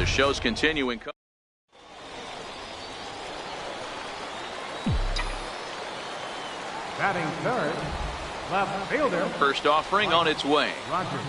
The show's continuing. Batting third, left fielder. First offering on its way. Rogers.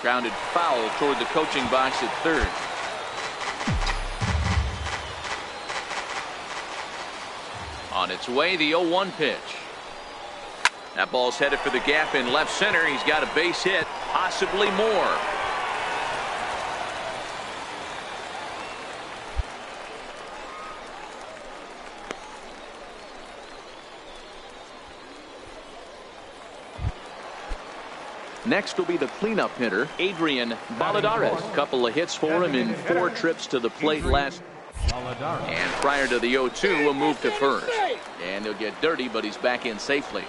Grounded foul toward the coaching box at third. On its way, the 0-1 pitch. That ball's headed for the gap in left center. He's got a base hit, possibly more. Next will be the cleanup hitter, Adrian Valladares. A couple of hits for him in 4 trips to the plate last. And prior to the 0-2, a move to first. And he'll get dirty, but he's back in safely.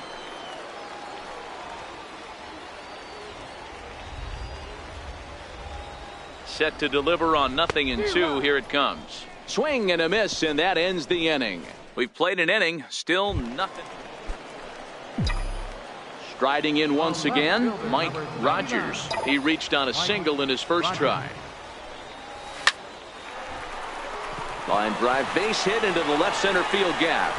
Set to deliver on 0-2. Here it comes. Swing and a miss, and that ends the inning. We've played an inning, still nothing. Striding in once again, Mike Rogers. He reached on a single in his first try. Line drive, base hit into the left center field gap.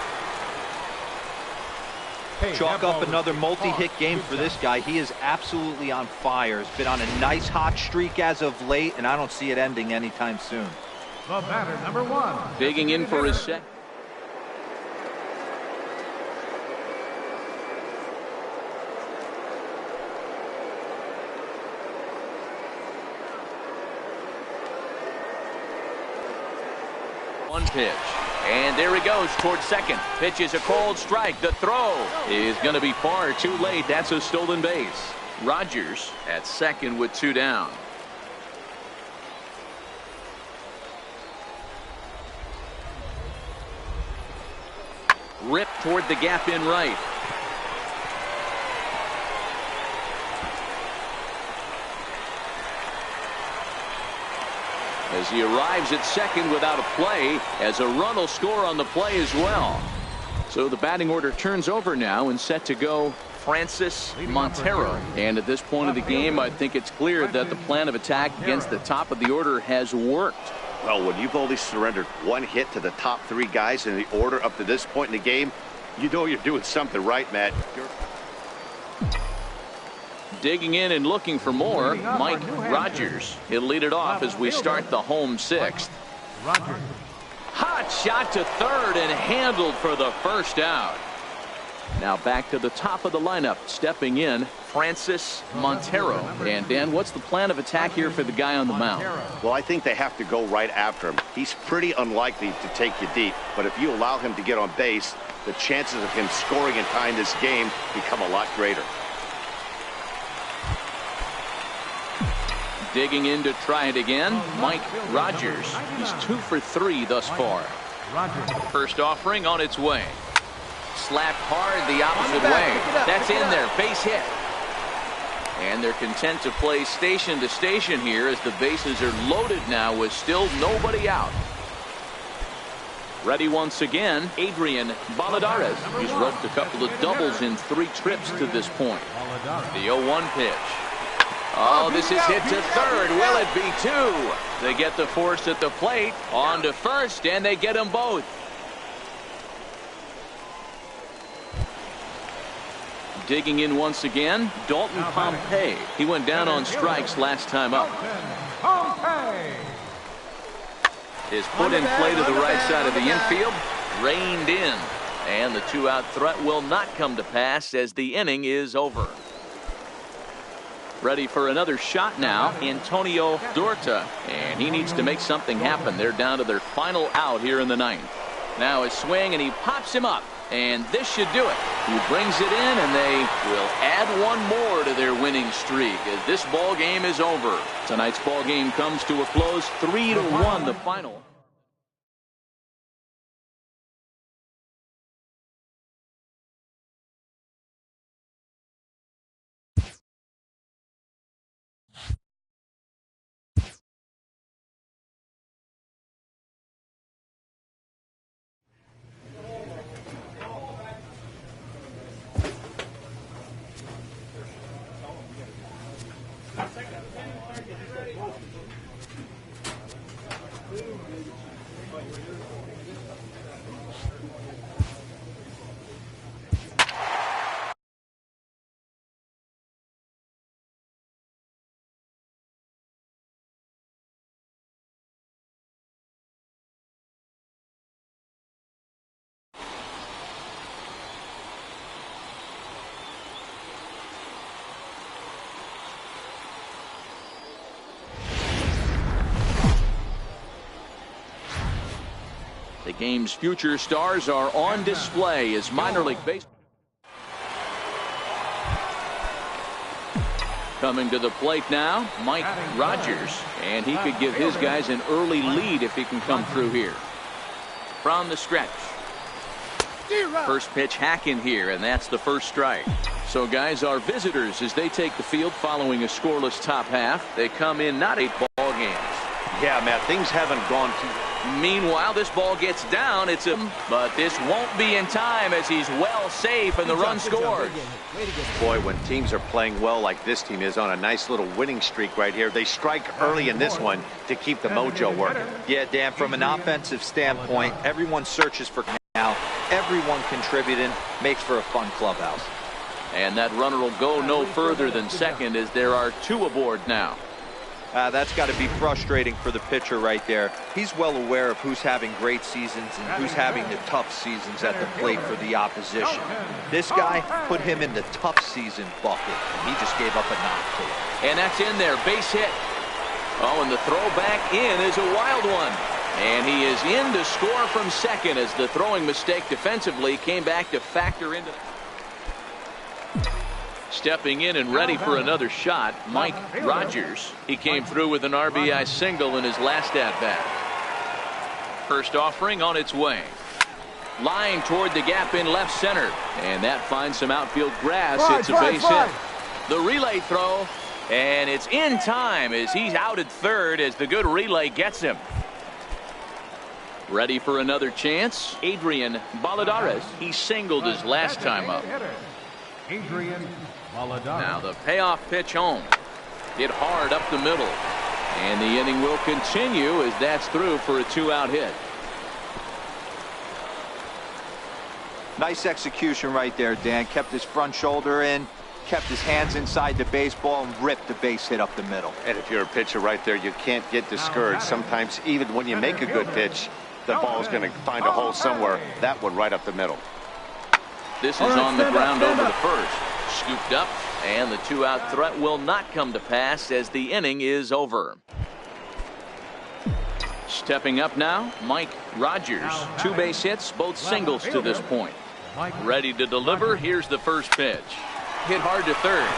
Chalk up another multi-hit game for this guy. He is absolutely on fire. He's been on a nice hot streak as of late, and I don't see it ending anytime soon. The batter, number 1. Digging in for his set. One pitch. And there he goes towards second. Pitch is a cold strike. The throw is going to be far too late. That's a stolen base. Rogers at second with 2 down. Rip toward the gap in right. As he arrives at second without a play, as a run will score on the play as well. So the batting order turns over now and set to go Francis Montero. And at this point of the game, I think it's clear that the plan of attack against the top of the order has worked. Well, when you've only surrendered 1 hit to the top 3 guys in the order up to this point in the game, you know you're doing something right, Matt. Digging in and looking for more, Mike Rogers. He'll lead it off as we start the home 6th. Hot shot to third and handled for the first out. Now back to the top of the lineup, stepping in, Francis Montero. And Dan, what's the plan of attack here for the guy on the mound? Well, I think they have to go right after him. He's pretty unlikely to take you deep, but if you allow him to get on base, the chances of him scoring and tying this game become a lot greater. Digging in to try it again, Mike Rogers. He's 2 for 3 thus far. First offering on its way. Slapped hard the opposite way. That's in there. Base hit. And they're content to play station to station here as the bases are loaded now with still nobody out. Ready once again, Adrian Valladares. He's roped a couple of doubles in 3 trips to this point. The 0-1 pitch. Oh, this is hit to third. Will it be 2? They get the force at the plate. On to first, and they get them both. Digging in once again, Dalton Pompey. He went down on strikes last time up. Is put in play to the right side of the infield. Reined in. And the 2-out threat will not come to pass as the inning is over. Ready for another shot now, Antonio Dorta. And he needs to make something happen. They're down to their final out here in the 9th. Now a swing, and he pops him up. And this should do it. He brings it in, and they will add 1 more to their winning streak as this ball game is over. Tonight's ball game comes to a close, 3-1 the final. The game's future stars are on display as minor league baseball. Coming to the plate now, Mike Rogers, and he could give his guys an early lead if he can come through here. From the stretch. First pitch hack in here, and that's the first strike. So guys are visitors as they take the field following a scoreless top half. They come in not 8 ball games. Yeah, Matt, things haven't gone too. Meanwhile, this ball gets down. But this won't be in time as he's well safe and the run scores. Boy, when teams are playing well like this team is on a nice little winning streak right here, they strike early in this one to keep the mojo working. Yeah, Dan, from an offensive standpoint, everyone searches for now. Everyone contributing makes for a fun clubhouse. And that runner will go no further than second as there are 2 aboard now. That's got to be frustrating for the pitcher right there. He's well aware of who's having great seasons and who's having the tough seasons at the plate for the opposition. This guy put him in the tough season bucket, and he just gave up a knock to it. And that's in there, base hit. Oh, and the throw back in is a wild one. And he is in to score from second as the throwing mistake defensively came back to factor into. Stepping in and ready for another shot, Mike Rogers. He came through with an RBI single in his last at-bat. First offering on its way. Line toward the gap in left center. And that finds some outfield grass. It's a base hit. The relay throw. And it's in time as he's out at third as the good relay gets him. Ready for another chance. Adrian Balladares. He singled his last time up. Now the payoff pitch home. Hit hard up the middle. And the inning will continue as that's through for a 2-out hit. Nice execution right there, Dan. Kept his front shoulder in, kept his hands inside the baseball, and ripped the base hit up the middle. And if you're a pitcher right there, you can't get discouraged. Sometimes even when you make a good pitch, the ball's going to find a hole somewhere. That one right up the middle. This is on the ground over the first. Scooped up, and the 2-out threat will not come to pass as the inning is over. Stepping up now, Mike Rogers. 2 base hits, both singles to this point. Ready to deliver. Here's the first pitch. Hit hard to third.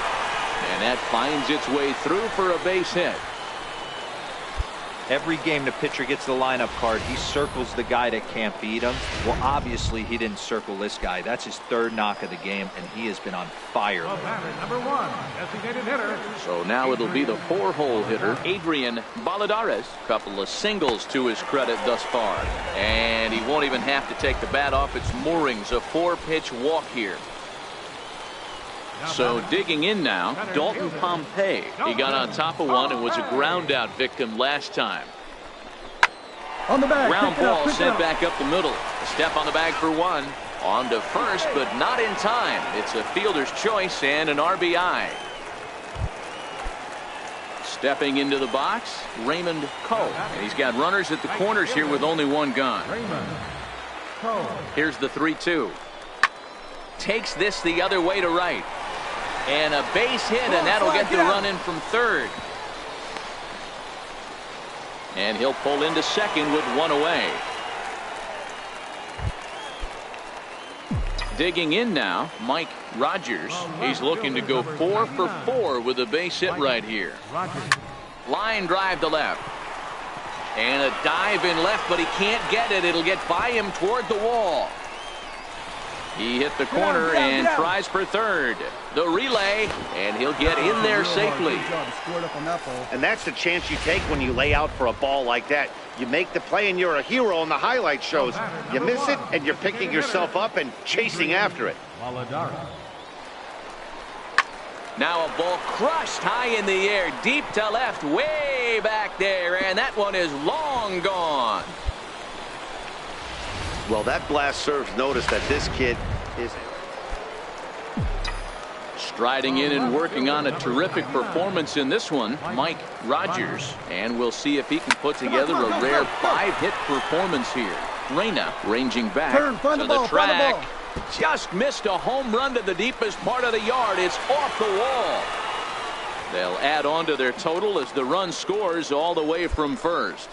And that finds its way through for a base hit. Every game the pitcher gets the lineup card, he circles the guy that can't beat him. Well, obviously he didn't circle this guy. That's his 3rd knock of the game, and he has been on fire. Number 1, designated hitter. So now it'll be the 4-hole hitter, Adrian Balladares. Couple of singles to his credit thus far. And he won't even have to take the bat off its moorings. A 4-pitch walk here. So digging in now, Dalton Pompey. He got on top of one and was a ground out victim last time. On the bag, ground ball sent back up the middle. A step on the bag for 1. On to first, but not in time. It's a fielder's choice and an RBI. Stepping into the box, Raymond Cole. And he's got runners at the corners here with only 1 gone. Here's the 3-2. Takes this the other way to right. And a base hit, and that'll get the run in from third. And he'll pull into second with 1 away. Digging in now, Mike Rogers. He's looking to go 4 for 4 with a base hit right here. Line drive to left. And a dive in left, but he can't get it. It'll get by him toward the wall. He hit the corner and tries for third. The relay, and he'll get in there safely. And that's the chance you take when you lay out for a ball like that. You make the play and you're a hero on the highlight shows. You miss it and you're picking yourself up and chasing after it. Now a ball crushed high in the air, deep to left, way back there, and that one is long gone. Well, that blast serves notice that this kid is striding in and working on a terrific performance in this one, Mike Rogers. And we'll see if he can put together a rare 5-hit performance here. Reyna ranging back to the track. Just missed a home run to the deepest part of the yard. It's off the wall. They'll add on to their total as the run scores all the way from first.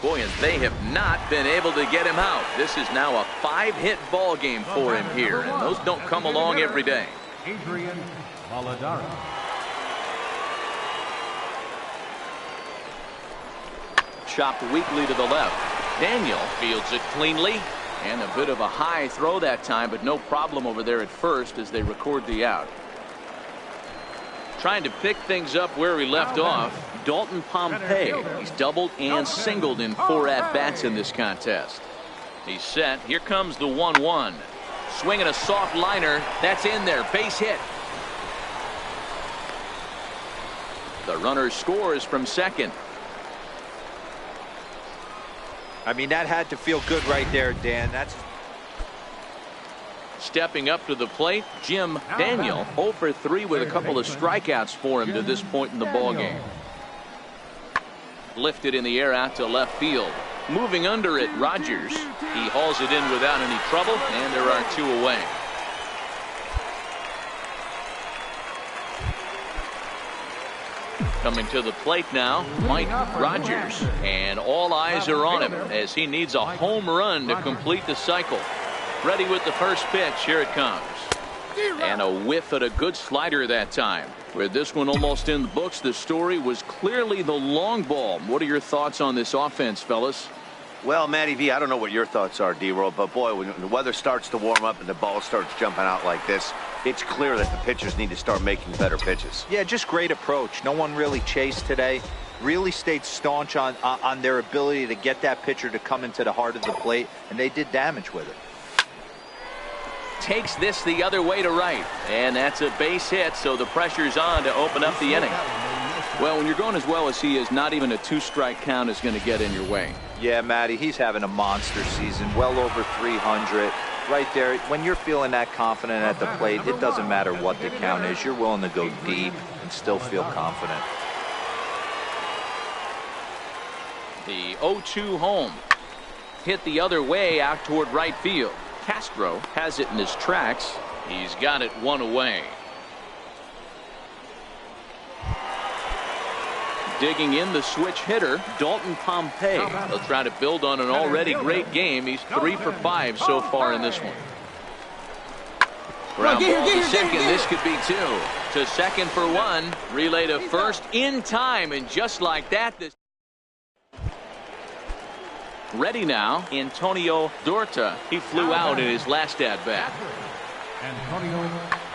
Boy, and they have not been able to get him out. This is now a 5-hit ball game for him here, and those don't come along every day. Adrian Valadara. Chopped weakly to the left. Daniel fields it cleanly, and a bit of a high throw that time, but no problem over there at first as they record the out. Trying to pick things up where he left off, Dalton Pompey. He's doubled and singled in 4 at-bats in this contest. He's set. Here comes the 1-1. Swinging a soft liner. That's in there. Base hit. The runner scores from second. I mean, that had to feel good right there, Dan. That's stepping up to the plate, Jim Daniel, 0 for 3 with a couple of strikeouts for him to this point in the ballgame. Lifted in the air out to left field. Moving under it, Rogers. He hauls it in without any trouble, and there are 2 away. Coming to the plate now, Mike Rogers, and all eyes are on him as he needs a home run to complete the cycle. Ready with the first pitch. Here it comes. And a whiff at a good slider that time. With this one almost in the books, the story was clearly the long ball. What are your thoughts on this offense, fellas? Well, Matty V, I don't know what your thoughts are, D-Roll, but boy, when the weather starts to warm up and the ball starts jumping out like this, it's clear that the pitchers need to start making better pitches. Yeah, just great approach. No one really chased today. Really stayed staunch on their ability to get that pitcher to come into the heart of the plate, and they did damage with it. Takes this the other way to right, and that's a base hit, so the pressure's on to open up the inning. Well, when you're going as well as he is, not even a 2-strike count is going to get in your way. Yeah, Matty, he's having a monster season, well over 300. Right there, when you're feeling that confident at the plate, it doesn't matter what the count is. You're willing to go deep and still feel confident. The 0-2 home. Hit the other way out toward right field. Castro has it in his tracks. He's got it 1 away. Digging in the switch hitter, Dalton Pompey. They'll try to build on an already great game. He's 3 for 5 so far in this one. Ground ball to second. This could be 2. To second for 1. Relay to first in time, and just like that, this. Ready now, Antonio Dorta. He flew out in his last at-bat. Antonio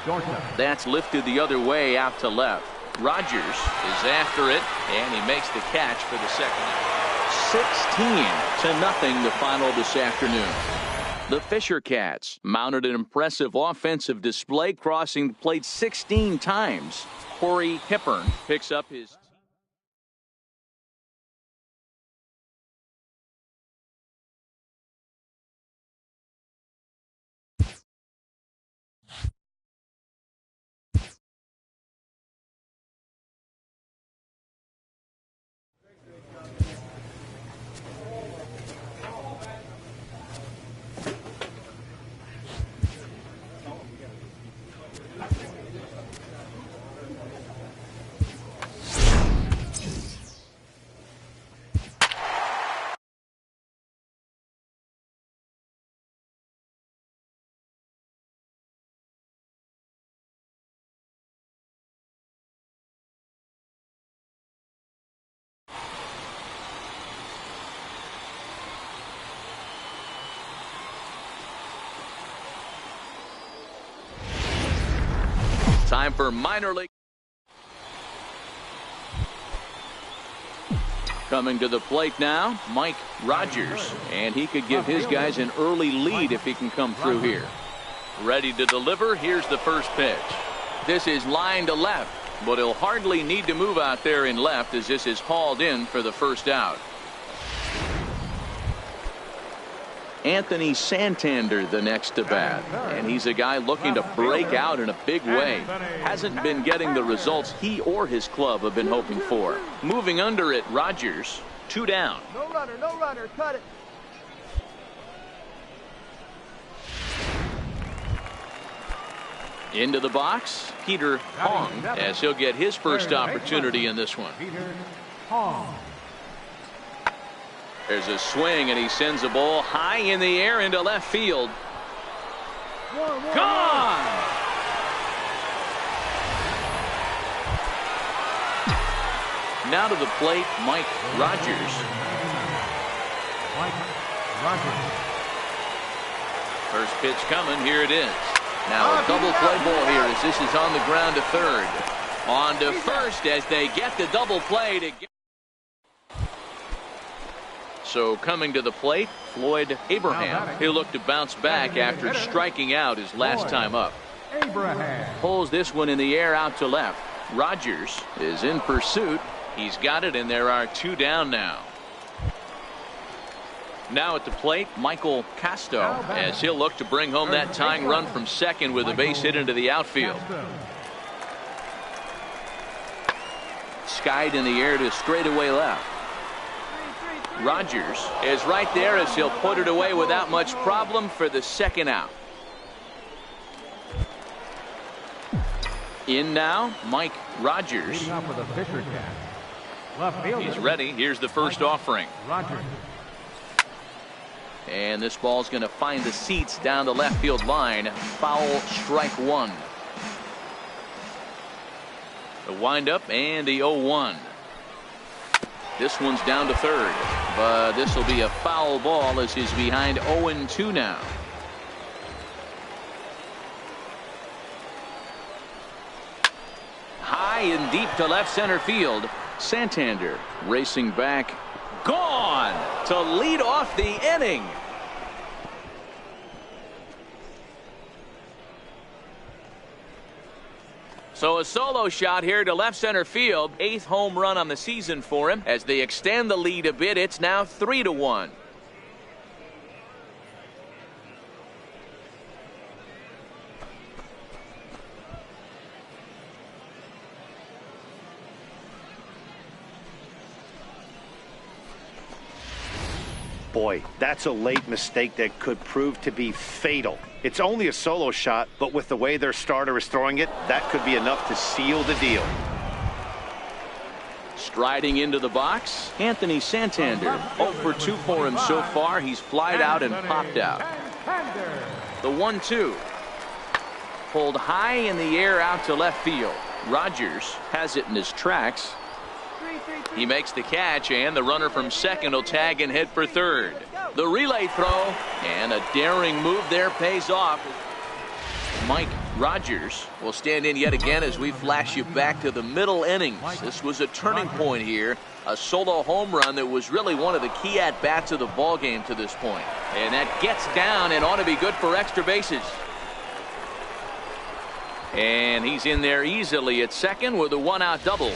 Dorta. That's lifted the other way out to left. Rogers is after it, and he makes the catch for the second out. 16-0 the final this afternoon. The Fisher Cats mounted an impressive offensive display, crossing the plate 16 times. Corey Hippern picks up his. Time for minor league. Coming to the plate now, Mike Rogers, and he could give his guys an early lead if he can come through here. Ready to deliver. Here's the first pitch. This is line to left. but he'll hardly need to move out there in left as this is hauled in for the first out. Anthony Santander the next to bat, and he's a guy looking to break out in a big way. Hasn't been getting the results he or his club have been hoping for. Moving under it, Rogers, 2 down. No runner, cut it. Into the box, Peter Hong, as he'll get his first opportunity in this one. Peter Hong. There's a swing, and he sends a ball high in the air into left field. Gone! Now to the plate, Mike Rogers. Mike Rogers. First pitch coming, here it is. Now a double play ball here as this is on the ground to third. On to first as they get the double play to get. So coming to the plate, Floyd Abraham. He'll look to bounce back after striking out his last time up. Abraham. Pulls this one in the air out to left. Rogers is in pursuit. He's got it, and there are 2 down now. Now at the plate, Michael Casto, as he'll look to bring home that tying run from second with a base hit into the outfield. Skied in the air to straightaway left. Rogers is right there as he'll put it away without much problem for the second out. In now, Mike Rogers. Leading off with a pitcher catch. Left fielder. He's ready. Here's the first offering. Rogers. And this ball's going to find the seats down the left field line. Foul, strike 1. The windup and the 0-1. This one's down to third, but this will be a foul ball as he's behind 0-2 now. High and deep to left center field. Santander racing back. Gone to lead off the inning. So a solo shot here to left center field. 8th home run on the season for him. As they extend the lead a bit, it's now 3-1. Boy, that's a late mistake that could prove to be fatal. It's only a solo shot, but with the way their starter is throwing it, that could be enough to seal the deal. Striding into the box, Anthony Santander. 0 for 2 for him so far. He's flied out and popped out. The 1-2. Pulled high in the air out to left field. Rogers has it in his tracks. He makes the catch, and the runner from second will tag and head for third. The relay throw, and a daring move there pays off. Mike Rogers will stand in yet again as we flash you back to the middle innings. This was a turning point here. A solo home run that was really one of the key at-bats of the ball game to this point. And that gets down and ought to be good for extra bases. And he's in there easily at second with a 1-out double.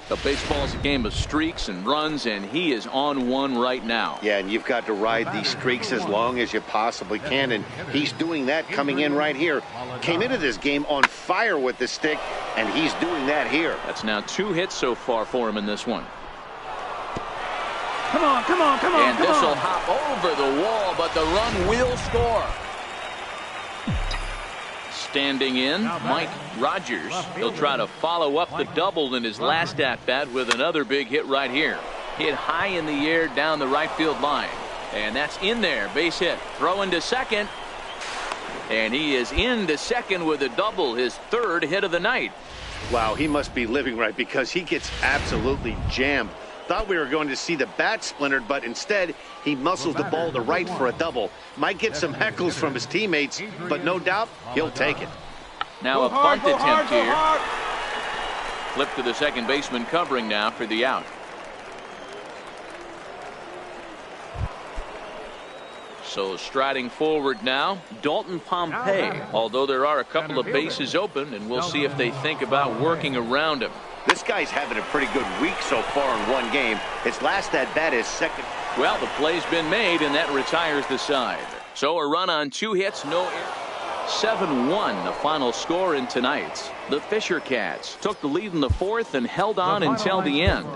The baseball's a game of streaks and runs, and he is on one right now. Yeah, and you've got to ride these streaks as long as you possibly can, and he's doing that coming in right here. Came into this game on fire with the stick, and he's doing that here. That's now 2 hits so far for him in this one. Come on, come on, come on, and this will hop over the wall, but the run will score. Standing in, Mike Rogers. He'll try to follow up the double in his last at-bat with another big hit right here. Hit high in the air down the right field line. And that's in there. Base hit. Throwing to second. And he is into second with a double, his 3rd hit of the night. Wow, he must be living right because he gets absolutely jammed. Thought we were going to see the bat splintered, but instead he muscles the ball to right for a double. Might get some heckles from his teammates, but no doubt he'll take it. Now a bunt attempt here. Flip to the second baseman covering now for the out. So striding forward now, Dalton Pompey. Although there are a couple of bases open, and we'll see if they think about working around him. This guy's having a pretty good week so far in one game. His last at bat is second. Well, the play's been made, and that retires the side. So a run on 2 hits, no errors. 7-1 the final score in tonight's. The Fisher Cats took the lead in the 4th and held on until the end.